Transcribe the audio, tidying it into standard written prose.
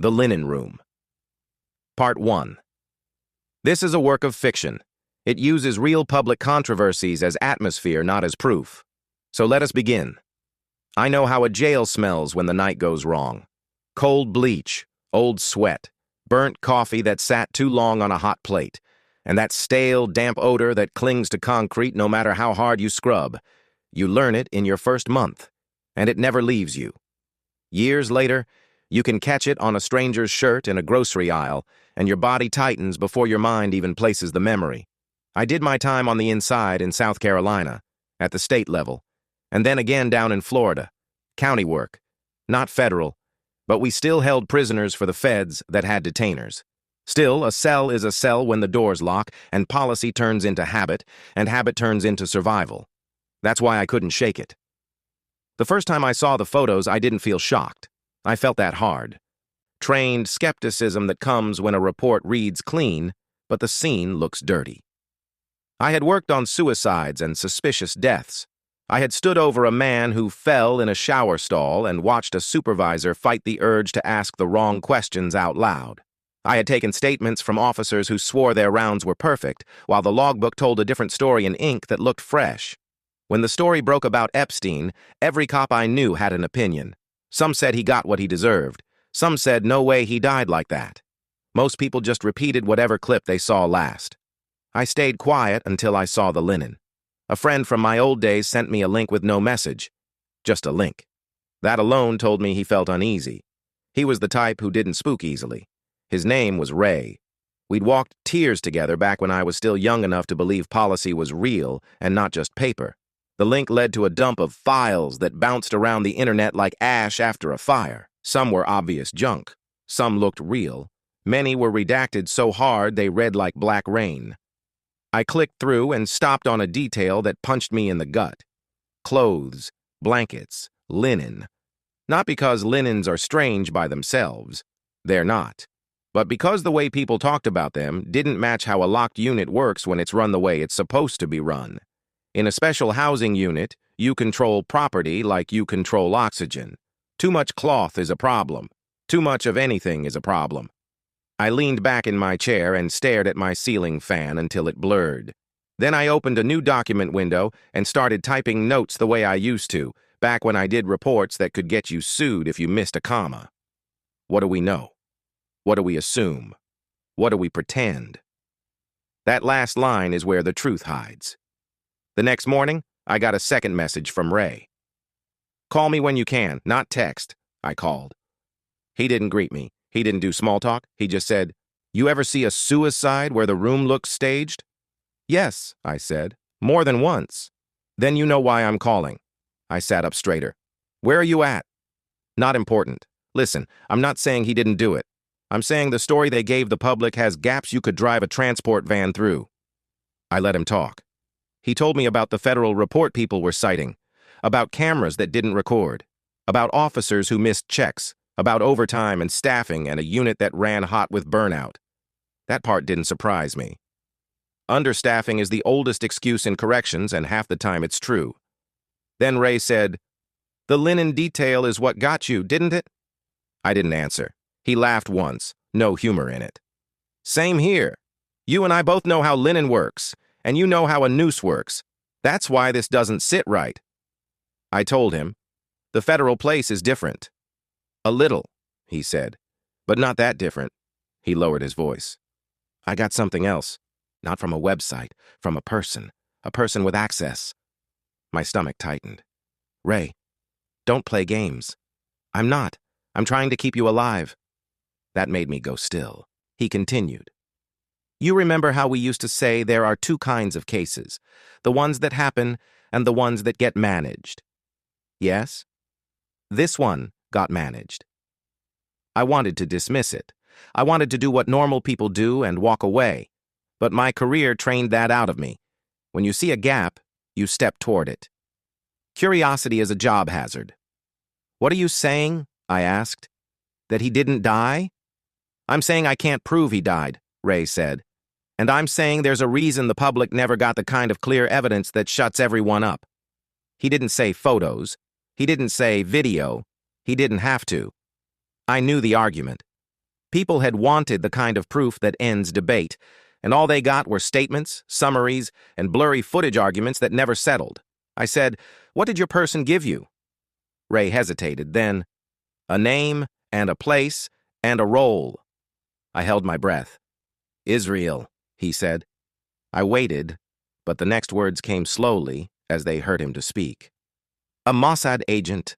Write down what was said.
The Linen Room. Part 1. This is a work of fiction. It uses real public controversies as atmosphere, not as proof. So let us begin. I know how a jail smells when the night goes wrong. Cold bleach, old sweat, burnt coffee that sat too long on a hot plate, and that stale, damp odor that clings to concrete no matter how hard you scrub. You learn it in your first month, and it never leaves you. Years later, you can catch it on a stranger's shirt in a grocery aisle, and your body tightens before your mind even places the memory. I did my time on the inside in South Carolina, at the state level, and then again down in Florida. County work. Not federal, but we still held prisoners for the feds that had detainers. Still, a cell is a cell when the doors lock, and policy turns into habit, and habit turns into survival. That's why I couldn't shake it. The first time I saw the photos, I didn't feel shocked. I felt that hard. Trained skepticism that comes when a report reads clean, but the scene looks dirty. I had worked on suicides and suspicious deaths. I had stood over a man who fell in a shower stall and watched a supervisor fight the urge to ask the wrong questions out loud. I had taken statements from officers who swore their rounds were perfect, while the logbook told a different story in ink that looked fresh. When the story broke about Epstein, every cop I knew had an opinion. Some said he got what he deserved. Some said no way he died like that. Most people just repeated whatever clip they saw last. I stayed quiet until I saw the linen. A friend from my old days sent me a link with no message. Just a link. That alone told me he felt uneasy. He was the type who didn't spook easily. His name was Ray. We'd walked tears together back when I was still young enough to believe policy was real and not just paper. The link led to a dump of files that bounced around the internet like ash after a fire. Some were obvious junk. Some looked real. Many were redacted so hard they read like black rain. I clicked through and stopped on a detail that punched me in the gut. Clothes, blankets, linen. Not because linens are strange by themselves. They're not. But because the way people talked about them didn't match how a locked unit works when it's run the way it's supposed to be run. In a special housing unit, you control property like you control oxygen. Too much cloth is a problem. Too much of anything is a problem. I leaned back in my chair and stared at my ceiling fan until it blurred. Then I opened a new document window and started typing notes the way I used to, back when I did reports that could get you sued if you missed a comma. What do we know? What do we assume? What do we pretend? That last line is where the truth hides. The next morning, I got a second message from Ray. "Call me when you can, not text," I called. He didn't greet me. He didn't do small talk. He just said, "You ever see a suicide where the room looks staged?" "Yes," I said, "more than once." "Then you know why I'm calling." I sat up straighter. "Where are you at?" "Not important. Listen, I'm not saying he didn't do it. I'm saying the story they gave the public has gaps you could drive a transport van through." I let him talk. He told me about the federal report people were citing, about cameras that didn't record, about officers who missed checks, about overtime and staffing and a unit that ran hot with burnout. That part didn't surprise me. Understaffing is the oldest excuse in corrections, and half the time it's true. Then Ray said, "The linen detail is what got you, didn't it?" I didn't answer. He laughed once, no humor in it. "Same here. You and I both know how linen works, and you know how a noose works. That's why this doesn't sit right." I told him, "The federal place is different." "A little," he said, "but not that different." He lowered his voice. "I got something else. Not from a website, from a person with access." My stomach tightened. "Ray, don't play games." "I'm not. I'm trying to keep you alive." That made me go still. He continued. "You remember how we used to say there are two kinds of cases, the ones that happen and the ones that get managed?" "Yes." "This one got managed." I wanted to dismiss it. I wanted to do what normal people do and walk away. But my career trained that out of me. When you see a gap, you step toward it. Curiosity is a job hazard. "What are you saying?" I asked. "That he didn't die?" "I'm saying I can't prove he died," Ray said. "And I'm saying there's a reason the public never got the kind of clear evidence that shuts everyone up." He didn't say photos. He didn't say video. He didn't have to. I knew the argument. People had wanted the kind of proof that ends debate, and all they got were statements, summaries, and blurry footage arguments that never settled. I said, "What did your person give you?" Ray hesitated, then, "A name, and a place, and a role." I held my breath. "Israel," he said. I waited, but the next words came slowly as they hurt him to speak. "A Mossad agent,"